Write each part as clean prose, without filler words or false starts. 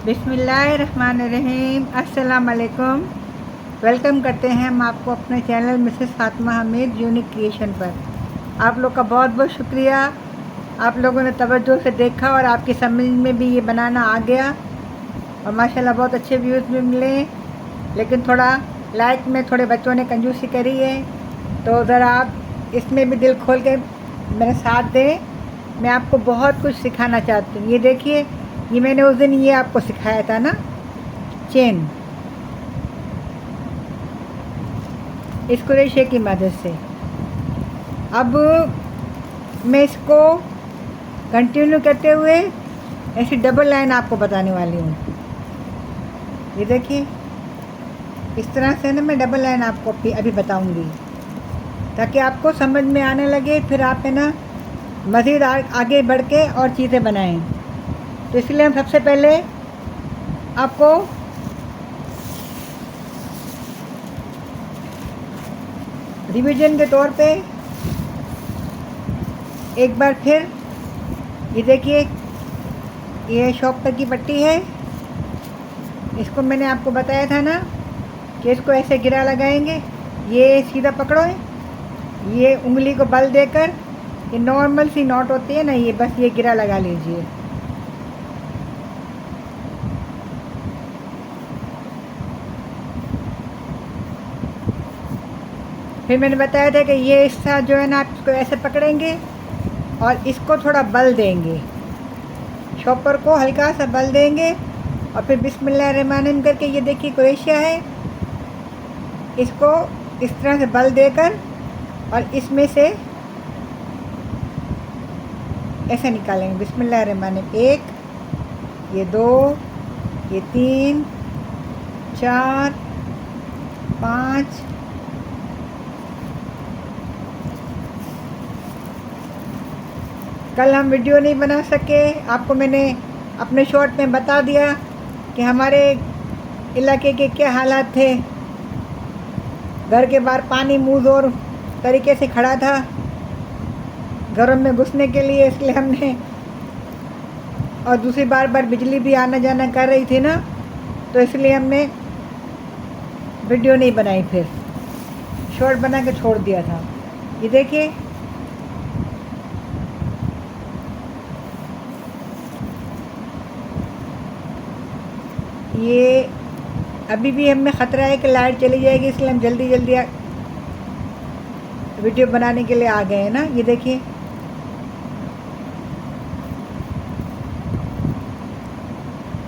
बिस्मिल्लाहिर्रहमानिर्रहीम। अस्सलाम वालेकुम। वेलकम करते हैं हम आपको अपने channel Mrs Fatima Hamid unique creation पर। आप लोग का बहुत बहुत शुक्रिया। आप लोगों ने तवज्जो से देखा और आपकी समझ में भी ये बनाना आ गया और माशाल्लाह बहुत अच्छे व्यूज़ भी मिले। लेकिन थोड़ा लाइक में थोड़े बच्चों ने कंजूसी करी है, तो ज़रा आप इसमें भी दिल खोल के मेरे साथ दें। मैं आपको बहुत कुछ सिखाना चाहती हूँ। ये देखिए, ये मैंने उस दिन ये आपको सिखाया था ना, चेन, इस क्रोशे की मदद से। अब मैं इसको कंटिन्यू करते हुए ऐसी डबल लाइन आपको बताने वाली हूँ। ये देखिए, इस तरह से ना मैं डबल लाइन आपको अभी बताऊँगी ताकि आपको समझ में आने लगे, फिर आप है ना मज़ीद आगे बढ़ के और चीज़ें बनाएं। तो इसलिए हम सबसे पहले आपको रिवीजन के तौर पे एक बार फिर ये देखिए, ये शॉपर की पट्टी है। इसको मैंने आपको बताया था ना कि इसको ऐसे गिरा लगाएंगे। ये सीधा पकड़ो है, ये उंगली को बल देकर, ये नॉर्मल सी नॉट होती है ना, ये बस ये गिरा लगा लीजिए। फिर मैंने बताया था कि ये हिस्सा जो है ना, आप इसको ऐसे पकड़ेंगे और इसको थोड़ा बल देंगे, शॉपर को हल्का सा बल देंगे और फिर बिस्मिल्लाहिर्रहमानिर्रहीम करके, ये देखिए क्रोशिया है, इसको इस तरह से बल देकर और इसमें से ऐसे निकालेंगे। बिस्मिल्लाहिर्रहमानिर्रहीम, एक, ये दो, ये तीन, चार, पाँच, कल हम वीडियो नहीं बना सके, आपको मैंने अपने शॉर्ट में बता दिया कि हमारे इलाके के क्या हालात थे। घर के बाहर पानी मुँह और तरीके से खड़ा था घरों में घुसने के लिए, इसलिए हमने, और दूसरी बार बिजली भी आना जाना कर रही थी ना, तो इसलिए हमने वीडियो नहीं बनाई, फिर शॉर्ट बना के छोड़ दिया था। ये देखिए, ये अभी भी हमें ख़तरा है कि लाइट चली जाएगी, इसलिए हम जल्दी जल्दी वीडियो बनाने के लिए आ गए हैं ना। ये देखिए,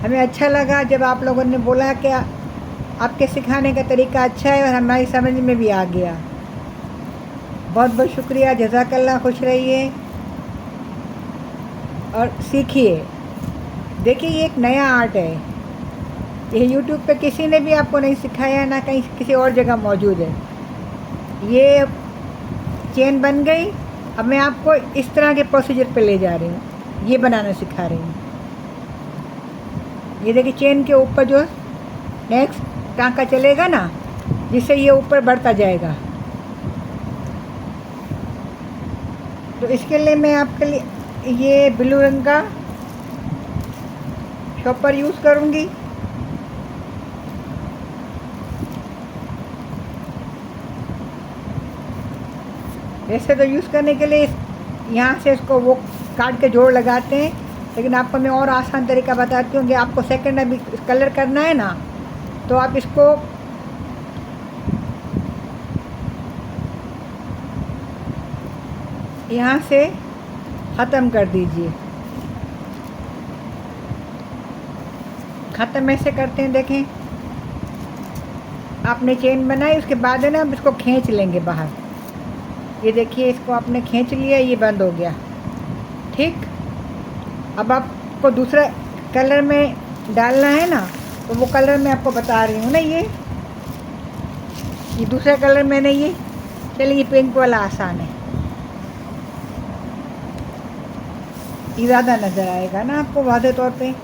हमें अच्छा लगा जब आप लोगों ने बोला कि आपके सिखाने का तरीका अच्छा है और हमारी समझ में भी आ गया। बहुत बहुत शुक्रिया, जज़ाकल्लाह। खुश रहिए और सीखिए। देखिए, ये एक नया आर्ट है, ये यूट्यूब पे किसी ने भी आपको नहीं सिखाया, ना कहीं किसी और जगह मौजूद है। ये चेन बन गई। अब मैं आपको इस तरह के प्रोसीजर पे ले जा रही हूँ, ये बनाना सिखा रही हूँ। ये देखिए, चेन के ऊपर जो नेक्स्ट टाँका चलेगा ना, जिससे ये ऊपर बढ़ता जाएगा। तो इसके लिए मैं आपके लिए ये ब्लू रंग का शॉपर यूज़ करूँगी। वैसे तो यूज़ करने के लिए यहाँ से इसको वो काट के जोड़ लगाते हैं, लेकिन आपको मैं और आसान तरीका बताती हूँ कि आपको सेकंड अभी कलर करना है ना, तो आप इसको यहाँ से ख़त्म कर दीजिए। ख़त्म ऐसे करते हैं, देखें, आपने चेन बनाई, उसके बाद है ना, अब इसको खींच लेंगे बाहर। ये देखिए, इसको आपने खींच लिया, ये बंद हो गया। ठीक, अब आपको दूसरा कलर में डालना है ना, तो वो कलर मैं आपको बता रही हूँ ना। ये दूसरा कलर मैंने, ये चलिए, ये पिंक वाला आसान है, ये ज़्यादा नज़र आएगा ना आपको वाज़े तौर पे।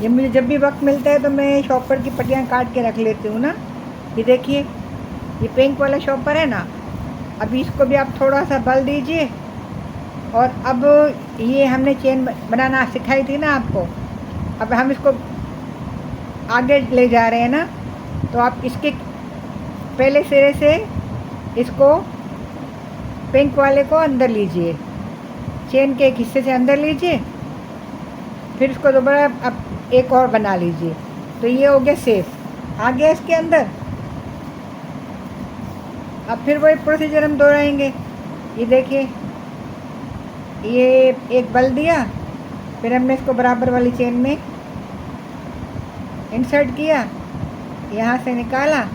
ये मुझे जब भी वक्त मिलता है तो मैं शॉपर की पट्टियाँ काट के रख लेती हूँ ना। ये देखिए, ये पिंक वाला शॉपर है ना, अभी इसको भी आप थोड़ा सा बल दीजिए और अब ये हमने चेन बनाना सिखाई थी ना आपको, अब हम इसको आगे ले जा रहे हैं ना, तो आप इसके पहले सिरे से इसको पिंक वाले को अंदर लीजिए, चेन के एक हिस्से से अंदर लीजिए, फिर इसको दोबारा अब एक और बना लीजिए। तो ये हो गया सेफ, आ गया इसके अंदर। अब फिर वही प्रोसीजर हम दोहराएंगे। ये देखिए, ये एक बल दिया, फिर हमने इसको बराबर वाली चेन में इंसर्ट किया, यहाँ से निकाला,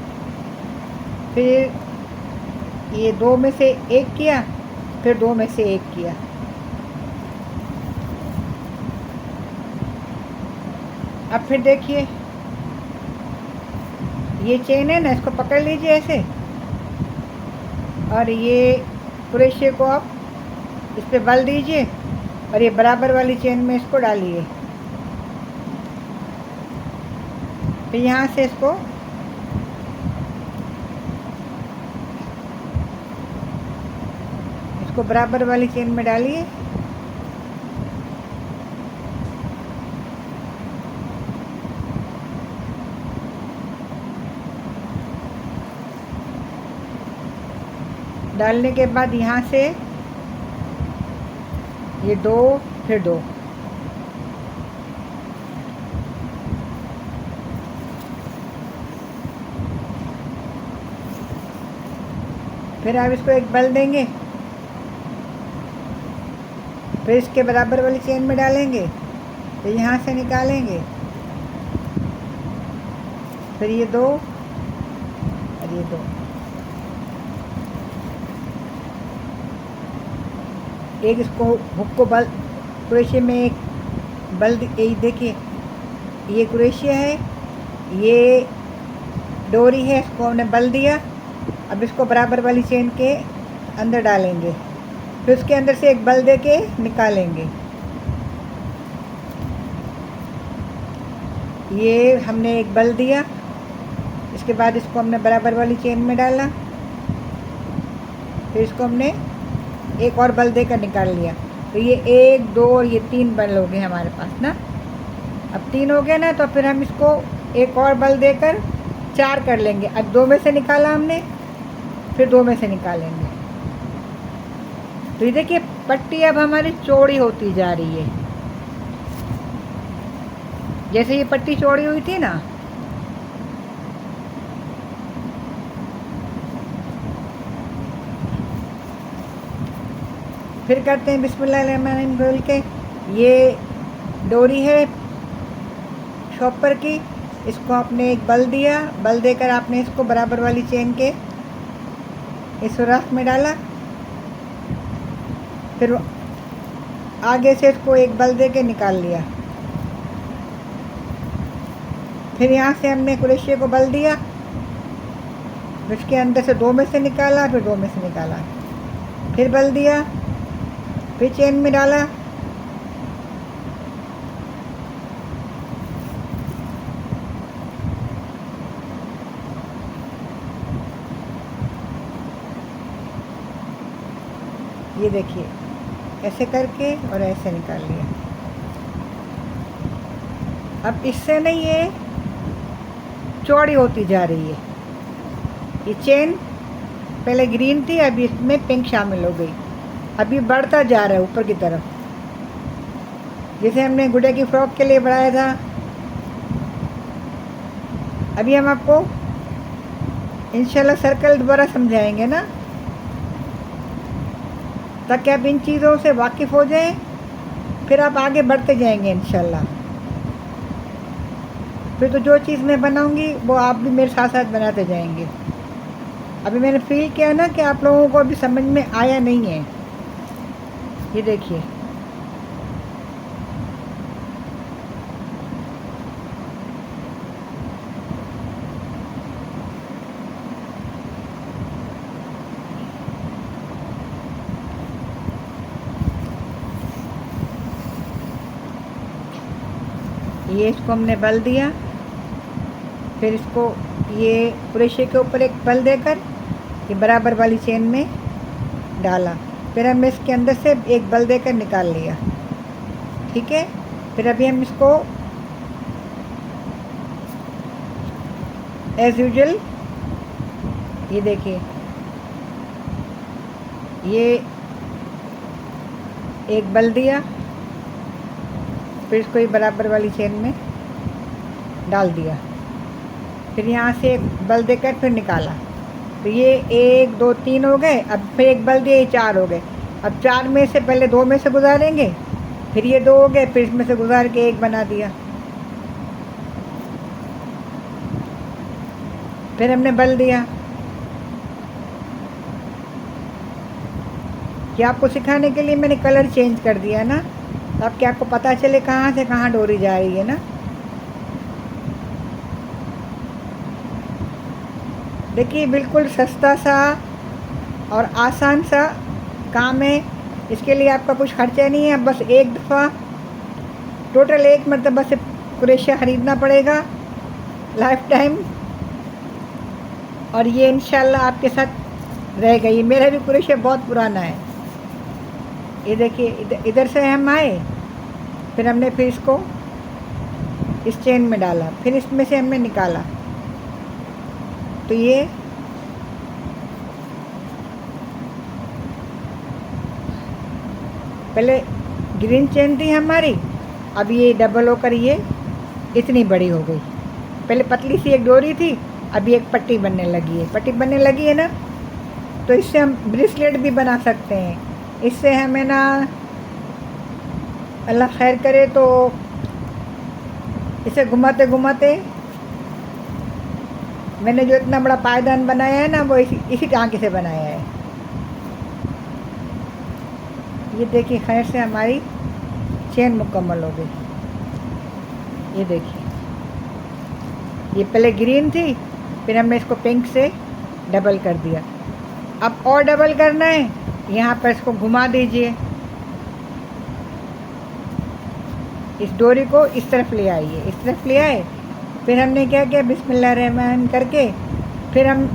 फिर ये दो में से एक किया, फिर दो में से एक किया। अब फिर देखिए, ये चेन है ना, इसको पकड़ लीजिए ऐसे, और ये क्रोशे को आप इस पे बल दीजिए और ये बराबर वाली चेन में इसको डालिए। फिर यहाँ से इसको बराबर वाली चेन में डालिए। डालने के बाद यहाँ से ये दो, फिर दो, फिर आप इसको एक बल देंगे, फिर इसके बराबर वाली चेन में डालेंगे, फिर यहाँ से निकालेंगे, फिर ये दो और ये दो, एक इसको हुक को बल क्रोशे में एक बल देखिए, ये क्रोशे है, ये डोरी है, इसको हमने बल दिया। अब इसको बराबर वाली चेन के अंदर डालेंगे, फिर उसके अंदर से एक बल दे के निकालेंगे। ये हमने एक बल दिया, इसके बाद इसको हमने बराबर वाली चेन में डाला, फिर इसको हमने एक और बल देकर निकाल लिया। तो ये एक, दो और ये तीन बल हो गए हमारे पास ना। अब तीन हो गए ना, तो फिर हम इसको एक और बल देकर चार कर लेंगे। अब दो में से निकाला हमने, फिर दो में से निकालेंगे। तो ये देखिए, पट्टी अब हमारी चौड़ी होती जा रही है। जैसे ये पट्टी चौड़ी हुई थी ना, फिर करते हैं बिस्मिल्लाहिर्रहमानिर्रहीम खोल के। ये डोरी है शॉपर की, इसको आपने एक बल दिया, बल देकर आपने इसको बराबर वाली चेन के इस सुराख में डाला, फिर आगे से इसको एक बल दे के निकाल लिया। फिर यहाँ से हमने क्रोशे को बल दिया, उसके अंदर से दो में से निकाला, फिर दो में से निकाला, फिर बल दिया, फिर चेन में डाला, ये देखिए ऐसे करके और ऐसे निकाल लिया। अब इससे नहीं, ये चौड़ी होती जा रही है। ये चेन पहले ग्रीन थी, अभी इसमें पिंक शामिल हो गई, अभी बढ़ता जा रहा है ऊपर की तरफ, जैसे हमने गुड़िया की फ्रॉक के लिए बढ़ाया था। अभी हम आपको इंशाल्लाह सर्कल दोबारा समझाएंगे ना, ताकि आप इन चीज़ों से वाकिफ़ हो जाएं, फिर आप आगे बढ़ते जाएंगे इंशाल्लाह। फिर तो जो चीज़ मैं बनाऊंगी वो आप भी मेरे साथ साथ बनाते जाएंगे। अभी मैंने फील किया ना कि आप लोगों को अभी समझ में आया नहीं है। ये देखिए, ये इसको हमने बल दिया, फिर इसको ये क्रोशे के ऊपर एक बल देकर ये बराबर वाली चेन में डाला, फिर हम इसके अंदर से एक बल देकर निकाल लिया। ठीक है, फिर अभी हम इसको एज़ यूजुअल, ये देखिए, ये एक बल दिया, फिर इसको ये बराबर वाली चेन में डाल दिया, फिर यहाँ से एक बल देकर फिर निकाला। तो ये 1 2 3 हो गए। अब फिर एक बल दिए, ये 4 हो गए। अब 4 में से पहले 2 में से गुजारेंगे, फिर ये 2 हो गए, फिर इसमें से गुजार के 1 बना दिया। फिर हमने बल दिया कि आपको सिखाने के लिए मैंने कलर चेंज कर दिया ना, ताकि आपको पता चले कहाँ से कहाँ डोरी जा रही है ना। देखिए, बिल्कुल सस्ता सा और आसान सा काम है। इसके लिए आपका कुछ खर्चा नहीं है, बस एक दफ़ा टोटल एक मरतबा से कुरेशिया ख़रीदना पड़ेगा लाइफ टाइम, और ये इंशाल्लाह आपके साथ रहेगा। ये मेरा भी कुरेशिया बहुत पुराना है। ये देखिए, इधर से हम आए, फिर हमने फिर इसको इस चेन में डाला, फिर इसमें से हमने निकाला। तो ये पहले ग्रीन चेन थी हमारी, अब ये डबल होकर ये इतनी बड़ी हो गई। पहले पतली सी एक डोरी थी, अभी एक पट्टी बनने लगी है। पट्टी बनने लगी है ना, तो इससे हम ब्रेसलेट भी बना सकते हैं। इससे हमें ना, अल्लाह खैर करे, तो इसे घुमाते घुमाते मैंने जो इतना बड़ा पायदान बनाया है ना, वो इसी टांके से बनाया है। ये देखिए, खैर से हमारी चेन मुकम्मल हो गई। ये देखिए, ये पहले ग्रीन थी, फिर हमने इसको पिंक से डबल कर दिया। अब और डबल करना है, यहाँ पर इसको घुमा दीजिए, इस डोरी को इस तरफ ले आइए, इस तरफ ले आए। फिर हमने क्या किया, बिस्मिल्लाह रहमान करके फिर हम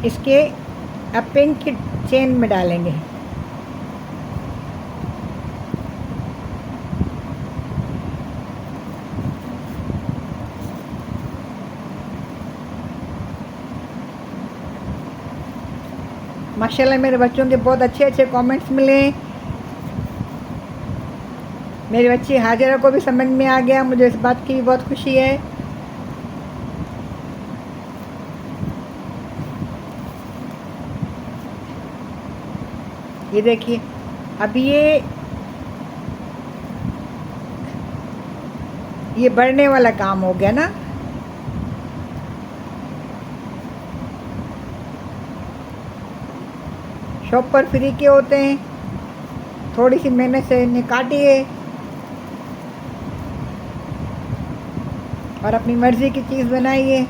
इसके अब पिंक की चेन में डालेंगे। माशाल्लाह मेरे बच्चों के बहुत अच्छे अच्छे कमेंट्स मिले। मेरी बच्ची हाजिरा को भी समझ में आ गया, मुझे इस बात की भी बहुत खुशी है। ये देखिए, अब ये बढ़ने वाला काम हो गया ना। शॉप पर फ्री के होते हैं, थोड़ी सी मेहनत से इन्हें काटिए और अपनी मर्ज़ी की चीज़ बनाइए।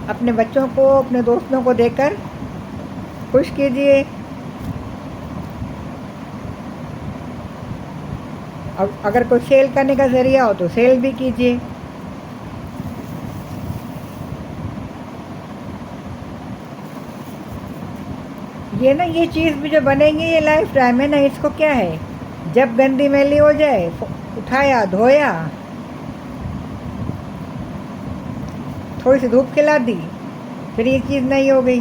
अपने बच्चों को, अपने दोस्तों को देकर खुश कीजिए। और अगर कोई सेल करने का ज़रिया हो तो सेल भी कीजिए। ये ना, ये चीज़ भी जो बनेंगी ये लाइफ टाइम है ना। इसको क्या है, जब गंदी मैली हो जाए, उठाया, धोया, थोड़ी सी धूप खिला दी, फिर ये चीज़ नहीं हो गई,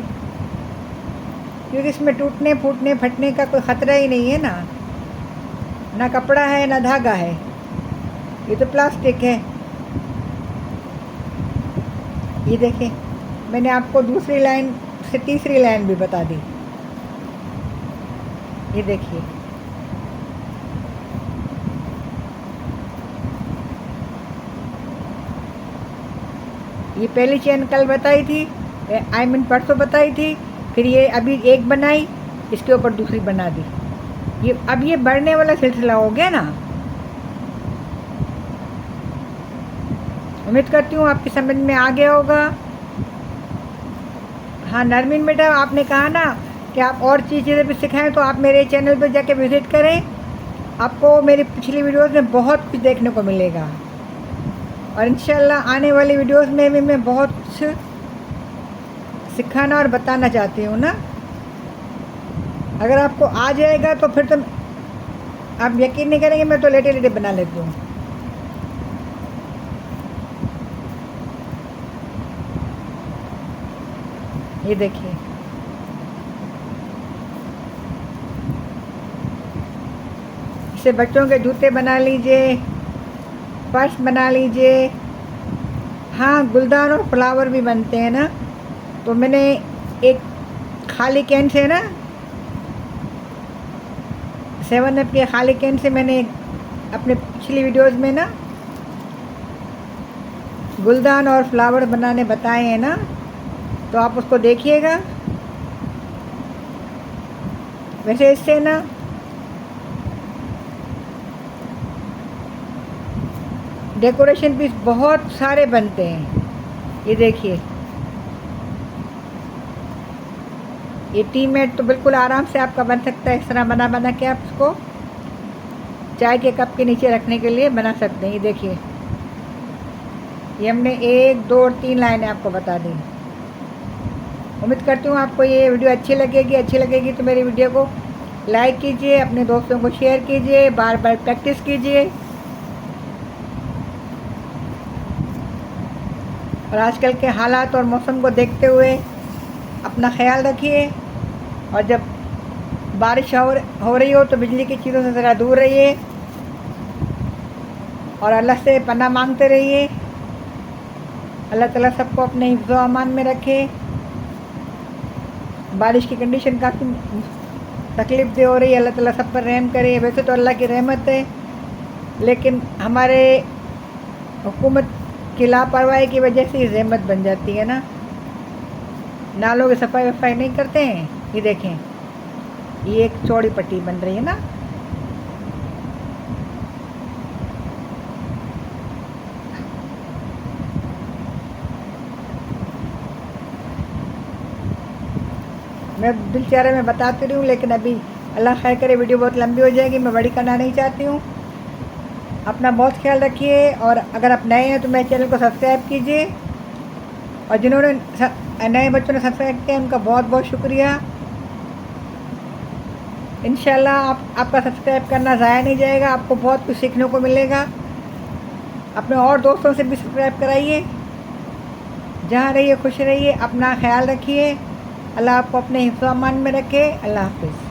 क्योंकि इसमें टूटने फूटने फटने का कोई ख़तरा ही नहीं है ना। ना कपड़ा है ना धागा है, ये तो प्लास्टिक है। ये देखें, मैंने आपको दूसरी लाइन से तीसरी लाइन भी बता दी। ये देखिए, ये पहली चेन कल बताई थी, आई मीन परसों बताई थी, फिर ये अभी एक बनाई, इसके ऊपर दूसरी बना दी। ये अब ये बढ़ने वाला सिलसिला हो गया ना। उम्मीद करती हूँ आपकी समझ में आ गया होगा। हाँ नरमीन बेटा, आपने कहा ना कि आप और चीज़ें भी सिखाएं, तो आप मेरे चैनल पर जाके विज़िट करें। आपको मेरी पिछली वीडियोस में बहुत कुछ देखने को मिलेगा, और इंशाल्लाह आने वाली वीडियोस में भी मैं बहुत कुछ सिखाना और बताना चाहती हूँ ना। अगर आपको आ जाएगा तो फिर तो आप यकीन नहीं करेंगे, मैं तो लेटे लेटे बना लेती हूँ। ये देखिए, इससे बच्चों के जूते बना लीजिए, पर्स बना लीजिए। हाँ, गुलदान और फ्लावर भी बनते हैं ना। तो मैंने एक खाली कैन से ना, 7 अप के खाली कैन से मैंने अपने पिछली वीडियोस में ना गुलदान और फ्लावर बनाने बताए हैं ना, तो आप उसको देखिएगा। वैसे इससे ना डेकोरेशन पीस बहुत सारे बनते हैं। ये देखिए, ये टी मैट तो बिल्कुल आराम से आपका बन सकता है। इस तरह बना बना के आप उसको चाय के कप के नीचे रखने के लिए बना सकते हैं। ये देखिए, ये हमने 1, 2 और 3 लाइनें आपको बता दी। उम्मीद करती हूँ आपको ये वीडियो अच्छी लगेगी तो मेरी वीडियो को लाइक कीजिए, अपने दोस्तों को शेयर कीजिए, बार बार प्रैक्टिस कीजिए। और आजकल के हालात और मौसम को देखते हुए अपना ख्याल रखिए। और जब बारिश हो रही हो तो बिजली की चीज़ों से ज़रा दूर रहिए और अल्लाह से पनाह मांगते रहिए। अल्लाह ताला सबको अपने हिफ्ज़ व अमान में रखे। बारिश की कंडीशन काफ़ी तकलीफ़ दे हो रही है, अल्लाह ताला सब पर रहम करे। वैसे तो अल्लाह की रहमत है, लेकिन हमारे हुकूमत की लापरवाही की वजह से रहमत बन जाती है ना। नालों की सफाई वफाई नहीं करते हैं। ये देखें, ये एक चौड़ी पट्टी बन रही है ना। मैं दिल चाह रहा मैं बताती रही हूँ, लेकिन अभी अल्लाह खैर करे वीडियो बहुत लंबी हो जाएगी, मैं बड़ी करना नहीं चाहती हूँ। अपना बहुत ख्याल रखिए। और अगर आप नए हैं तो मेरे चैनल को सब्सक्राइब कीजिए। और जिन्होंने नए बच्चों ने सब्सक्राइब किया उनका बहुत बहुत शुक्रिया। इंशाल्लाह आपका सब्सक्राइब करना ज़ाया नहीं जाएगा, आपको बहुत कुछ सीखने को मिलेगा। अपने और दोस्तों से भी सब्सक्राइब कराइए। जहाँ रहिए खुश रहिए, अपना ख्याल रखिए। अल्लाह आपको अपने हिफ्ज़ व अमान में रखे। अल्लाह हाफ़िज़।